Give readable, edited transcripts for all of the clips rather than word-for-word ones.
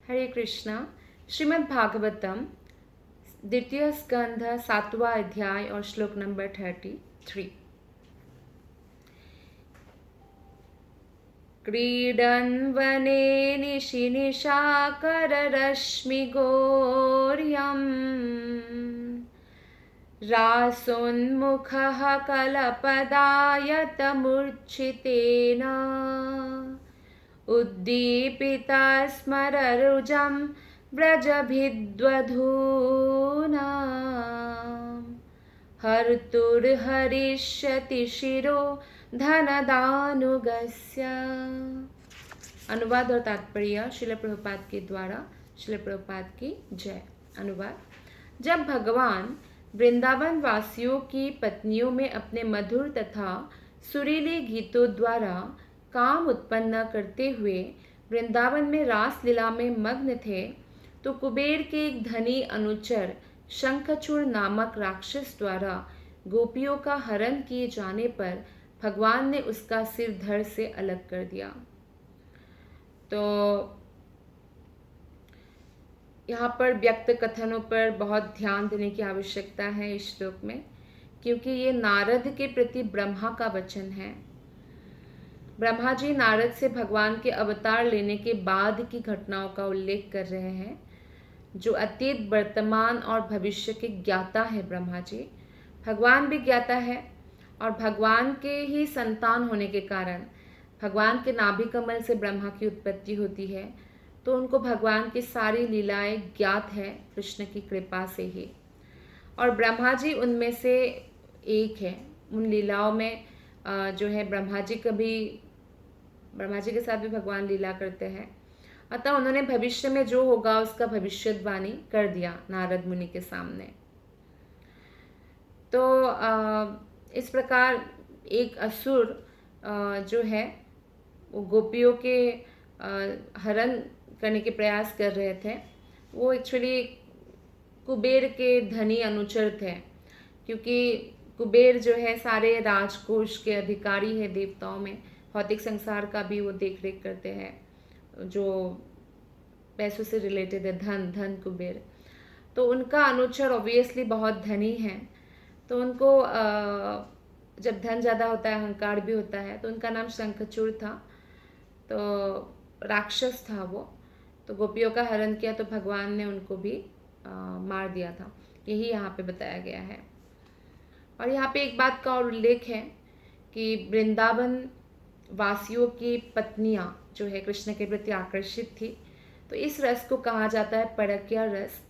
हरे कृष्णा। श्रीमद् भागवतम द्वितीय स्कंध 7वां अध्याय और श्लोक नंबर 33। क्रीडन् वने निशिनिशाकररश्मिगौर्यम् रासोन्मुखः कलपदायतमूर्च्छितेन उद्दीपिता स्मररुजं व्रजभिद्वधूना हर्तुर्हरिष्यति शिरो धनदानुगस्य। अनुवाद और तात्पर्य श्रील प्रभुपाद के द्वारा। श्रील प्रभुपाद की जय। अनुवाद। जब भगवान वृंदावन वासियों की पत्नियों में अपने मधुर तथा सुरीले गीतों द्वारा काम उत्पन्न करते हुए वृंदावन में रास लीला में मग्न थे, तो कुबेर के एक धनी अनुचर शंखचूड़ नामक राक्षस द्वारा गोपियों का हरण किए जाने पर भगवान ने उसका सिर धड़ से अलग कर दिया। तो यहाँ पर व्यक्त कथनों पर बहुत ध्यान देने की आवश्यकता है इस श्लोक में, क्योंकि ये नारद के प्रति ब्रह्मा का वचन है। ब्रह्मा जी नारद से भगवान के अवतार लेने के बाद की घटनाओं का उल्लेख कर रहे हैं, जो अतीत, वर्तमान और भविष्य के ज्ञाता है। ब्रह्मा जी भगवान भी ज्ञाता है, और भगवान के ही संतान होने के कारण भगवान के नाभि कमल से ब्रह्मा की उत्पत्ति होती है, तो उनको भगवान की सारी लीलाएं ज्ञात है कृष्ण की कृपा से ही। और ब्रह्मा जी उनमें से एक है। उन लीलाओं में जो है ब्रह्मा जी के साथ भी भगवान लीला करते हैं। अतः उन्होंने भविष्य में जो होगा उसका भविष्यवाणी कर दिया नारद मुनि के सामने। तो इस प्रकार एक असुर जो है वो गोपियों के हरण करने के प्रयास कर रहे थे। वो एक्चुअली कुबेर के धनी अनुचर थे, क्योंकि कुबेर जो है सारे राजकोष के अधिकारी है देवताओं में। भौतिक संसार का भी वो देख रेख करते हैं, जो पैसों से रिलेटेड है, धन कुबेर। तो उनका अनुचर ऑब्वियसली बहुत धनी है, तो उनको जब धन ज़्यादा होता है, अहंकार भी होता है, तो उनका नाम शंखचूड़ था। तो राक्षस था वो। तो गोपियों का हरण किया, तो भगवान ने उनको भी मार दिया था। यही यहाँ पे बताया गया है। और यहाँ पे एक बात का और उल्लेख है कि वृंदावन वासियों की पत्नियाँ जो है कृष्ण के प्रति आकर्षित थी। तो इस रस को कहा जाता है परकीय रस।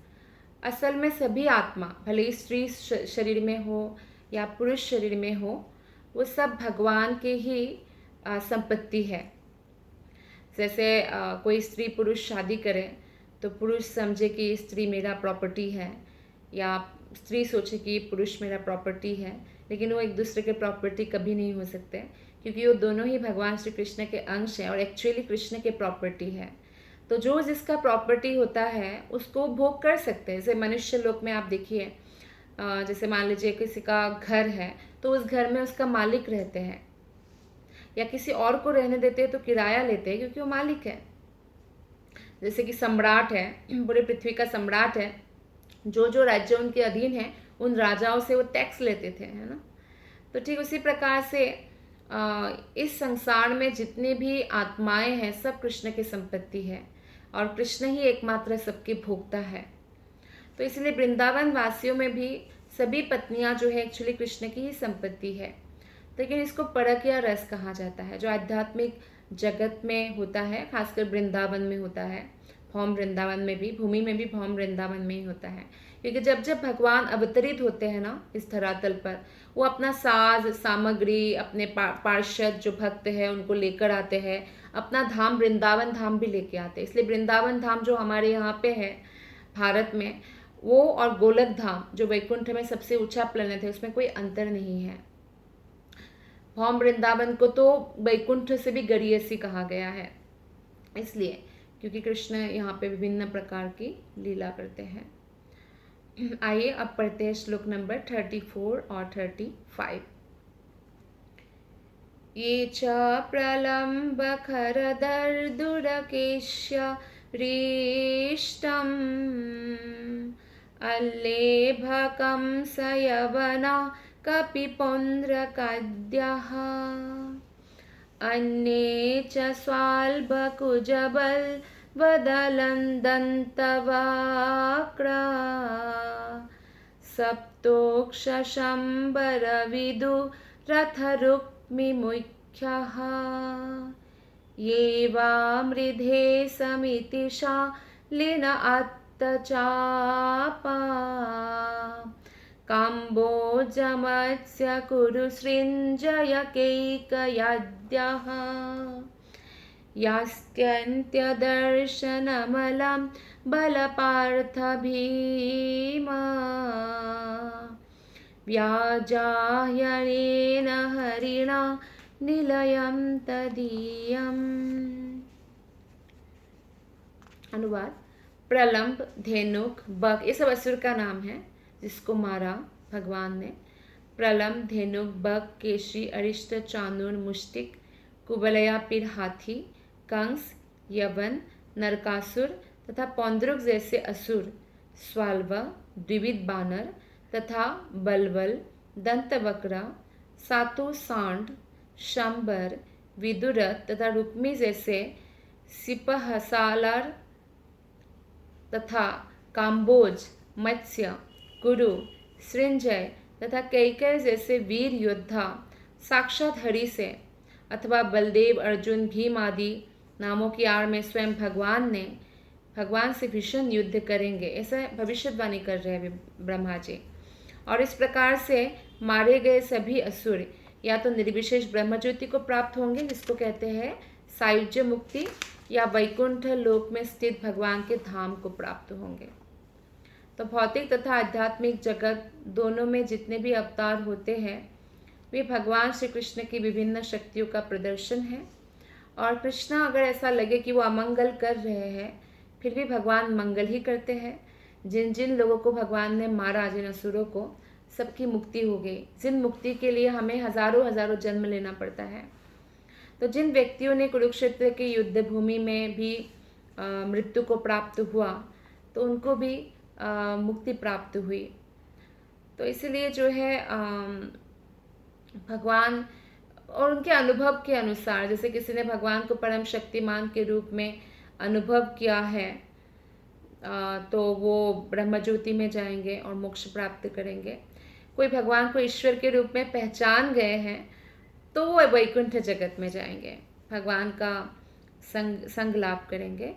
असल में सभी आत्मा, भले ही स्त्री शरीर में हो या पुरुष शरीर में हो, वो सब भगवान के ही संपत्ति है। जैसे कोई स्त्री पुरुष शादी करे तो पुरुष समझे कि स्त्री मेरा प्रॉपर्टी है, या स्त्री सोचे कि पुरुष मेरा प्रॉपर्टी है, लेकिन वो एक दूसरे के प्रॉपर्टी कभी नहीं हो सकते, क्योंकि वो दोनों ही भगवान श्री कृष्ण के अंश हैं और एक्चुअली कृष्ण के प्रॉपर्टी है। तो जो जिसका प्रॉपर्टी होता है उसको भोग कर सकते हैं। जैसे मनुष्य लोक में आप देखिए, जैसे मान लीजिए किसी का घर है, तो उस घर में उसका मालिक रहते हैं, या किसी और को रहने देते हैं तो किराया लेते हैं, क्योंकि वो मालिक है। जैसे कि सम्राट है, पूरे पृथ्वी का सम्राट है, जो राज्य उनके अधीन है उन राजाओं से वो टैक्स लेते थे, है ना। तो ठीक उसी प्रकार से इस संसार में जितने भी आत्माएं हैं सब कृष्ण की संपत्ति है, और कृष्ण ही एकमात्र सबके भोक्ता है। तो इसलिए वृंदावन वासियों में भी सभी पत्नियां जो है एक्चुअली कृष्ण की ही संपत्ति है। लेकिन इसको परकीय रस कहा जाता है, जो आध्यात्मिक जगत में होता है, खासकर वृंदावन में होता है। भौम वृंदावन में भी, भूमि में भी भौम वृंदावन में ही होता है। क्योंकि जब जब भगवान अवतरित होते हैं ना इस धरातल पर, वो अपना साज सामग्री, अपने पार्षद जो भक्त है उनको लेकर आते हैं, अपना धाम वृंदावन धाम भी लेके आते हैं। इसलिए वृंदावन धाम जो हमारे यहाँ पे है भारत में, वो और गोलक धाम जो वैकुंठ में सबसे ऊंचा प्लेनेट है, उसमें कोई अंतर नहीं है। भौम वृंदावन को तो वैकुंठ से भी गरीयसी कहा गया है, इसलिए क्योंकि कृष्ण यहाँ पे विभिन्न प्रकार की लीला करते हैं। आइए अब पढ़ते हैं श्लोक नंबर 34 और 35। ये च प्रलम्ब खरदर्दुरकेश्य रिष्टम् अल्लेभकं सयवना कपिपुन्द्रकद्यः अन्ये च स्वाल्बकुजबल्वदलन्दन्तवक्रा सप्तोक्षशम्बरविदु रथरुक्मिमुख्यः ये वा मृधे समिति शालिन अत्तचापा काम्बोजमत्स्य कुरुसृञ्जयकैकयद्यः यास्त्यन्त्यदर्शनमलं बलपार्थभीमा व्याजाह्यनेन हरिणा निलयं तदीयम्। अनुवाद। प्रलंब, धेनुक, बक ये सब असुर का नाम है जिसको मारा भगवान ने। प्रलंब, धेनुक, बक, केशी, अरिष्ट, चाणूर, मुष्टिक, कुबलयापीड़ हाथी, कंस, यवन, नरकासुर तथा पौंद्रुक जैसे असुर, स्वाल्वा, द्विविध बानर तथा बलवल, दंतवक्रा, सातों सांड, शंबर, विदुरथ तथा रुक्मी जैसे सिपहसालार तथा काम्बोज, मत्स्य, कुरु, सृंजय तथा कैकेय जैसे वीर योद्धा साक्षात हरि से अथवा बलदेव, अर्जुन, भीम आदि नामों की आड़ में स्वयं भगवान से भीषण युद्ध करेंगे, ऐसा भविष्यवाणी कर रहे हैं ब्रह्मा जी। और इस प्रकार से मारे गए सभी असुर या तो निर्विशेष ब्रह्मज्योति को प्राप्त होंगे जिसको कहते हैं सायुज्य मुक्ति, या वैकुंठ लोक में स्थित भगवान के धाम को प्राप्त होंगे। तो भौतिक तथा आध्यात्मिक जगत दोनों में जितने भी अवतार होते हैं वे भगवान श्री कृष्ण की विभिन्न शक्तियों का प्रदर्शन है। और कृष्णा अगर ऐसा लगे कि वो अमंगल कर रहे हैं फिर भी भगवान मंगल ही करते हैं। जिन जिन लोगों को भगवान ने मारा, जिन असुरों को, सबकी मुक्ति हो गई। जिन मुक्ति के लिए हमें हजारों हजारों जन्म लेना पड़ता है। तो जिन व्यक्तियों ने कुरुक्षेत्र की युद्ध भूमि में भी मृत्यु को प्राप्त हुआ तो उनको भी मुक्ति प्राप्त हुई। तो इसलिए जो है भगवान और उनके अनुभव के अनुसार, जैसे किसी ने भगवान को परम शक्तिमान के रूप में अनुभव किया है तो वो ब्रह्मज्योति में जाएंगे और मोक्ष प्राप्त करेंगे। कोई भगवान को ईश्वर के रूप में पहचान गए हैं तो वो वैकुंठ जगत में जाएंगे, भगवान का संग लाभ करेंगे।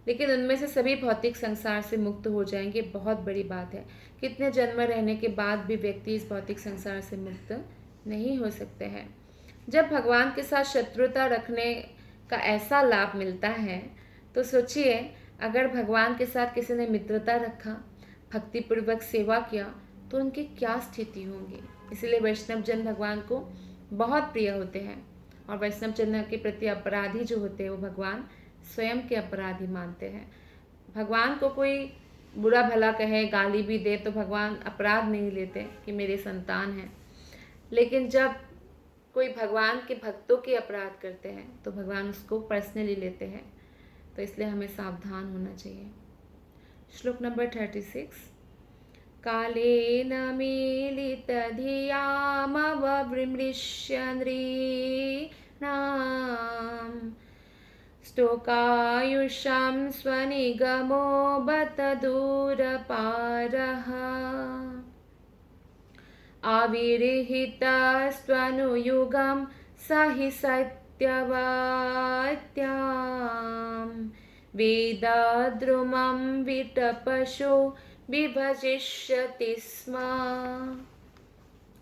लेकिन उनमें से सभी भौतिक संसार से मुक्त हो जाएंगे। बहुत बड़ी बात है, कितने जन्म रहने के बाद भी व्यक्ति इस भौतिक संसार से मुक्त नहीं हो सकते हैं। जब भगवान के साथ शत्रुता रखने का ऐसा लाभ मिलता है तो सोचिए, अगर भगवान के साथ किसी ने मित्रता रखा, भक्तिपूर्वक सेवा किया तो उनकी क्या स्थिति होगी। इसलिए वैष्णव जन भगवान को बहुत प्रिय होते हैं और वैष्णव जन के प्रति अपराधी जो होते हैं वो भगवान स्वयं के अपराधी मानते हैं। भगवान को कोई बुरा भला कहे, गाली भी दे तो भगवान अपराध नहीं लेते कि मेरे संतान हैं। लेकिन जब कोई भगवान के भक्तों के अपराध करते हैं तो भगवान उसको पर्सनली लेते हैं। तो इसलिए हमें सावधान होना चाहिए। श्लोक नंबर 36। कालेन मीलितधियामवमृश्य नृणाम् स्तोकायुषं स्वनिगमो बत दूरपारः आविर्हितस्त्वनुयुगं स हि सत्यवात्यां वेदद्रुमं विटपशो विभजिष्यति स्म।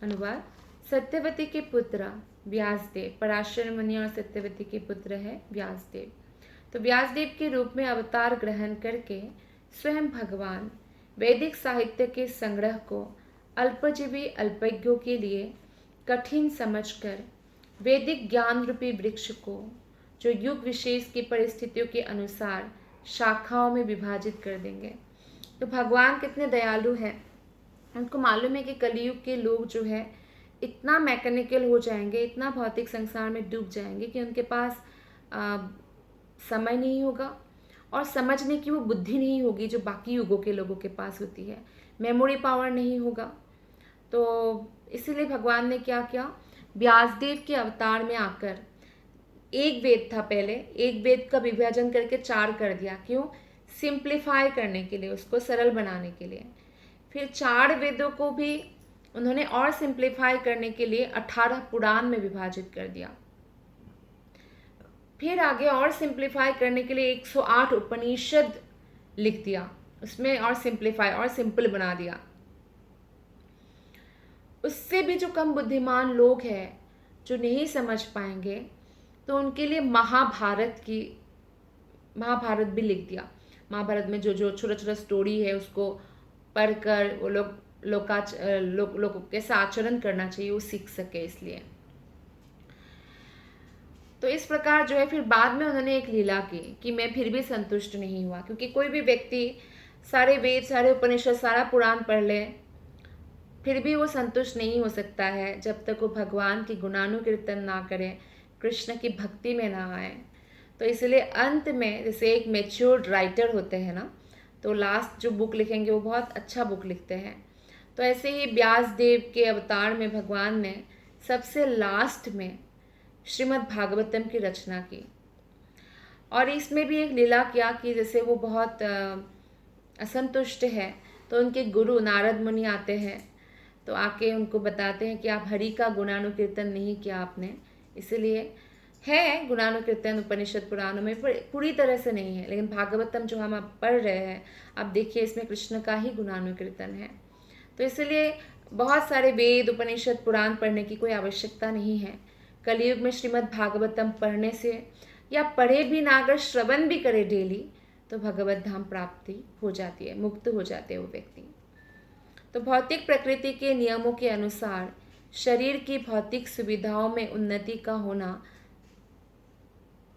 अनुवाद। सत्यवती के पुत्र व्यासदेव, पराशर मुनि और सत्यवती के पुत्र है व्यासदेव। तो व्यासदेव के रूप में अवतार ग्रहण करके स्वयं भगवान वैदिक साहित्य के संग्रह को अल्पजीवी अल्पज्ञों के लिए कठिन समझकर वैदिक ज्ञान रूपी वृक्ष को, जो युग विशेष की परिस्थितियों के अनुसार शाखाओं में विभाजित कर देंगे। तो भगवान कितने दयालु हैं। उनको मालूम है कि कलयुग के लोग जो है इतना मैकेनिकल हो जाएंगे, इतना भौतिक संसार में डूब जाएंगे कि उनके पास समय नहीं होगा और समझने की वो बुद्धि नहीं होगी जो बाकी युगों के लोगों के पास होती है, मेमोरी पावर नहीं होगा। तो इसीलिए भगवान ने क्या किया, व्यासदेव के अवतार में आकर, एक वेद था पहले, एक वेद का विभाजन करके 4 कर दिया। क्यों? सिंप्लीफाई करने के लिए, उसको सरल बनाने के लिए। फिर 4 वेदों को भी उन्होंने और सिंप्लीफाई करने के लिए 18 पुराण में विभाजित कर दिया। फिर आगे और सिंप्लीफाई करने के लिए 108 उपनिषद लिख दिया, उसमें और सिंप्लीफाई और सिंपल बना दिया। उससे भी जो कम बुद्धिमान लोग हैं, जो नहीं समझ पाएंगे, तो उनके लिए महाभारत भी लिख दिया। महाभारत में जो जो छोटा छोटा स्टोरी है उसको पढ़कर वो लोगों कैसे आचरण करना चाहिए वो सीख सके। इसलिए तो इस प्रकार जो है, फिर बाद में उन्होंने एक लीला की कि मैं फिर भी संतुष्ट नहीं हुआ, क्योंकि कोई भी व्यक्ति सारे वेद, सारे उपनिषद, सारा पुराण पढ़ ले, फिर भी वो संतुष्ट नहीं हो सकता है जब तक वो भगवान की गुणानुकीर्तन ना करे, कृष्ण की भक्ति में ना आए। तो इसलिए अंत में, जैसे एक मैच्योर्ड राइटर होते हैं ना, तो लास्ट जो बुक लिखेंगे वो बहुत अच्छा बुक लिखते हैं। तो ऐसे ही व्यास देव के अवतार में भगवान ने सबसे लास्ट में श्रीमद् भागवतम की रचना की। और इसमें भी एक लीला किया कि जैसे वो बहुत असंतुष्ट है, तो उनके गुरु नारद मुनि आते हैं, तो आके उनको बताते हैं कि आप हरि का गुणानुकीर्तन नहीं किया आपने, इसलिए है गुणानुकीर्तन उपनिषद पुराणों में, पर पूरी तरह से नहीं है। लेकिन भागवतम जो हम अब पढ़ रहे हैं, आप देखिए इसमें कृष्ण का ही गुणानुकीर्तन है। तो इसलिए बहुत सारे वेद, उपनिषद, पुराण पढ़ने की कोई आवश्यकता नहीं है। कलयुग में श्रीमद् भागवतम पढ़ने से, या पढ़े भी ना, अगर श्रवण भी करे डेली, तो भगवत धाम प्राप्ति हो जाती है, मुक्त हो जाते हैं वो व्यक्ति। तो भौतिक प्रकृति के नियमों के अनुसार शरीर की भौतिक सुविधाओं में उन्नति का होना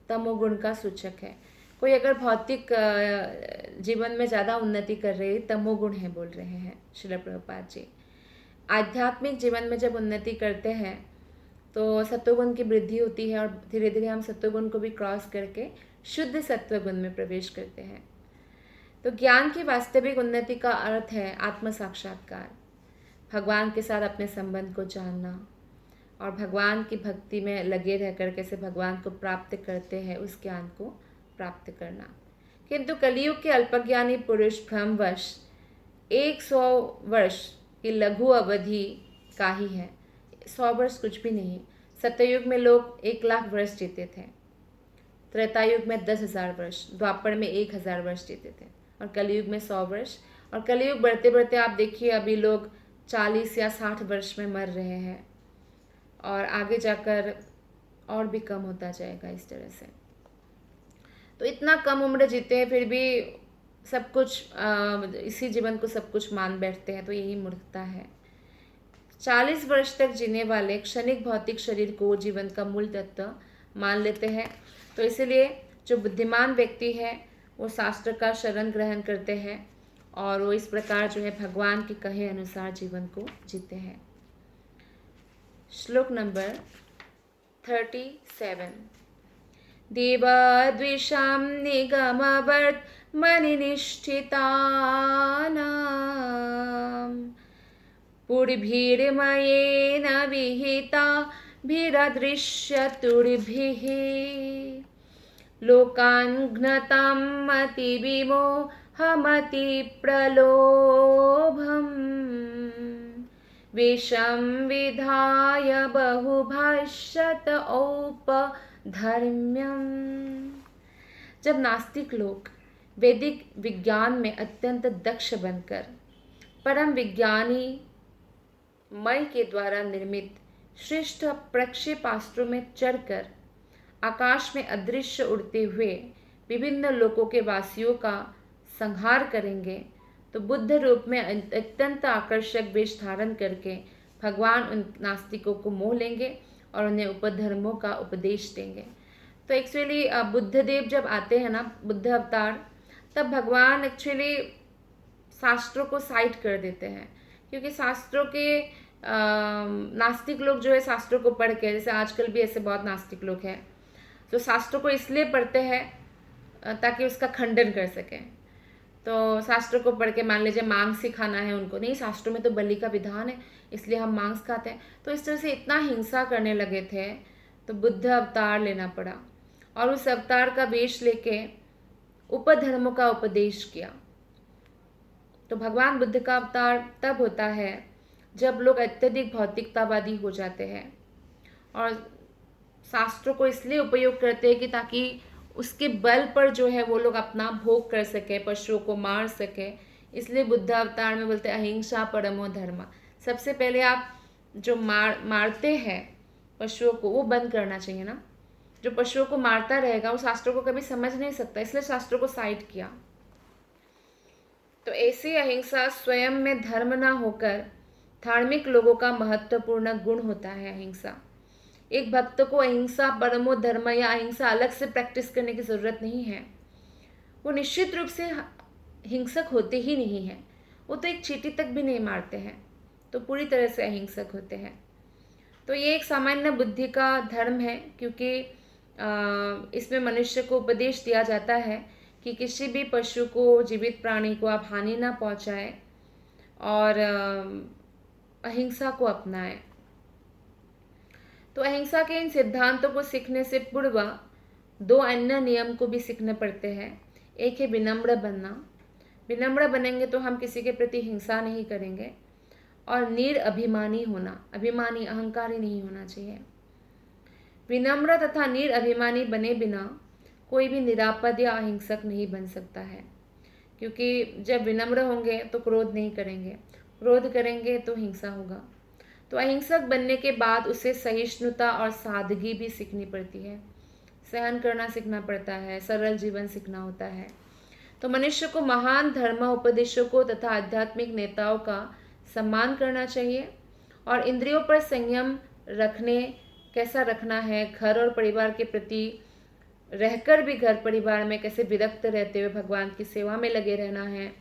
तमोगुण का सूचक है। कोई अगर भौतिक जीवन में ज़्यादा उन्नति कर रहे हैं, तमोगुण है बोल रहे हैं श्रील प्रभुपाद जी। आध्यात्मिक जीवन में जब उन्नति करते हैं तो सत्वगुण की वृद्धि होती है, और धीरे धीरे हम सत्वगुण को भी क्रॉस करके शुद्ध सत्वगुण में प्रवेश करते हैं। तो ज्ञान की वास्तविक उन्नति का अर्थ है आत्म साक्षात्कार, भगवान के साथ अपने संबंध को जानना, और भगवान की भक्ति में लगे रहकर कैसे भगवान को प्राप्त करते हैं, उस ज्ञान को प्राप्त करना। किंतु कलयुग के अल्पज्ञानी पुरुष भ्रमवश 100 वर्ष की लघु अवधि का ही है। 100 वर्ष कुछ भी नहीं। सत्ययुग में लोग 1,00,000 वर्ष जीते थे, त्रेतायुग में 10,000 वर्ष, द्वापर में 1,000 वर्ष जीते थे, और कलयुग में 100 वर्ष। और कलयुग बढ़ते बढ़ते आप देखिए अभी लोग 40 या 60 वर्ष में मर रहे हैं, और आगे जाकर और भी कम होता जाएगा इस तरह से। तो इतना कम उम्र जीते हैं, फिर भी सब कुछ इसी जीवन को सब कुछ मान बैठते हैं, तो यही मूर्खता है। 40 वर्ष तक जीने वाले क्षणिक भौतिक शरीर को जीवन का मूल तत्व मान लेते हैं। तो इसलिए जो बुद्धिमान व्यक्ति है वो शास्त्र का शरण ग्रहण करते हैं, और वो इस प्रकार जो है भगवान के कहे अनुसार जीवन को जीते हैं। श्लोक नंबर 37। देवाद्विषां निगमवर्त मनिनिष्ठितानां पुरभिर्मयेन विहिताभिरदृश्यतुर्भिः लोकान् घ्नतां मतिविमोहमतिप्रलोभम् वेषं विधाय बहुभाष्यत औपधर्म्यम्। जब नास्तिक लोग वैदिक विज्ञान में अत्यंत दक्ष बनकर परम विज्ञानी मय के द्वारा निर्मित श्रेष्ठ प्रक्षेपास्त्रों में चढ़कर आकाश में अदृश्य उड़ते हुए विभिन्न लोकों के वासियों का संहार करेंगे, तो बुद्ध रूप में अत्यंत आकर्षक वेश धारण करके भगवान उन नास्तिकों को मोह लेंगे और उन्हें उपधर्मों का उपदेश देंगे। तो एक्चुअली बुद्धदेव जब आते हैं ना, बुद्ध अवतार, तब भगवान एक्चुअली शास्त्रों को साइड कर देते हैं, क्योंकि शास्त्रों के नास्तिक लोग जो है शास्त्रों को पढ़ के, जैसे आजकल भी ऐसे बहुत नास्तिक लोग हैं जो शास्त्रों को इसलिए पढ़ते हैं ताकि उसका खंडन कर सकें। तो शास्त्र को पढ़ के मान लीजिए मांस ही खाना है उनको, नहीं शास्त्रों में तो बलि का विधान है इसलिए हम मांस खाते हैं। तो इस तरह से इतना हिंसा करने लगे थे तो बुद्ध अवतार लेना पड़ा और उस अवतार का वेश लेके उपधर्मों का उपदेश किया। तो भगवान बुद्ध का अवतार तब होता है जब लोग अत्यधिक भौतिकतावादी हो जाते हैं और शास्त्रों को इसलिए उपयोग करते हैं कि ताकि उसके बल पर जो है वो लोग अपना भोग कर सके, पशुओं को मार सके। इसलिए बुद्ध अवतार में बोलते हैं अहिंसा परमो धर्म। सबसे पहले आप जो मारते हैं पशुओं को वो बंद करना चाहिए ना। जो पशुओं को मारता रहेगा वो शास्त्रों को कभी समझ नहीं सकता, इसलिए शास्त्रों को साइड किया। तो ऐसी अहिंसा स्वयं में धर्म ना होकर धार्मिक लोगों का महत्वपूर्ण गुण होता है अहिंसा। एक भक्त को अहिंसा परमो धर्म या अहिंसा अलग से प्रैक्टिस करने की ज़रूरत नहीं है। वो निश्चित रूप से हिंसक होते ही नहीं हैं। वो तो एक चींटी तक भी नहीं मारते हैं, तो पूरी तरह से अहिंसक होते हैं। तो ये एक सामान्य बुद्धि का धर्म है, क्योंकि इसमें मनुष्य को उपदेश दिया जाता है कि किसी भी पशु को, जीवित प्राणी को आप हानि ना पहुंचाएं और अहिंसा को अपनाएं। तो अहिंसा के इन सिद्धांतों को सीखने से पूर्व दो अन्य नियम को भी सीखने पड़ते हैं। एक है विनम्र बनना। विनम्र बनेंगे तो हम किसी के प्रति हिंसा नहीं करेंगे। और निरअभिमानी होना, अभिमानी अहंकारी नहीं होना चाहिए। विनम्र तथा निरअभिमानी बने बिना कोई भी निरापद या अहिंसक नहीं बन सकता है, क्योंकि जब विनम्र होंगे तो क्रोध नहीं करेंगे, क्रोध करेंगे तो हिंसा होगा। तो अहिंसक बनने के बाद उसे सहिष्णुता और सादगी भी सीखनी पड़ती है, सहन करना सीखना पड़ता है, सरल जीवन सीखना होता है। तो मनुष्य को महान धर्म उपदेशकों तथा आध्यात्मिक नेताओं का सम्मान करना चाहिए और इंद्रियों पर संयम कैसा रखना है, घर और परिवार के प्रति रहकर भी घर परिवार में कैसे विरक्त रहते हुए भगवान की सेवा में लगे रहना है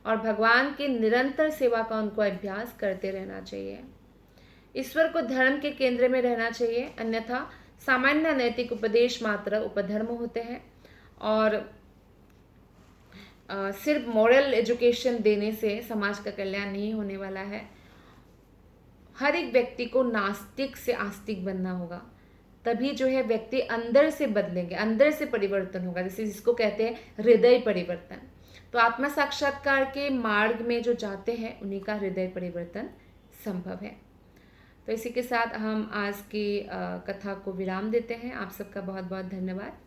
और भगवान की निरंतर सेवा का उनको अभ्यास करते रहना चाहिए। ईश्वर को धर्म के केंद्र में रहना चाहिए, अन्यथा सामान्य नैतिक उपदेश मात्र उपधर्म होते हैं और सिर्फ मॉरल एजुकेशन देने से समाज का कल्याण नहीं होने वाला है। हर एक व्यक्ति को नास्तिक से आस्तिक बनना होगा, तभी जो है व्यक्ति अंदर से बदलेंगे, अंदर से परिवर्तन होगा, जैसे जिसको कहते हैं हृदय परिवर्तन। तो आत्मा साक्षात्कार के मार्ग में जो जाते हैं उन्हीं का हृदय परिवर्तन संभव है। तो इसी के साथ हम आज की कथा को विराम देते हैं। आप सबका बहुत बहुत धन्यवाद।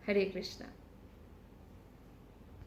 हरे कृष्णा।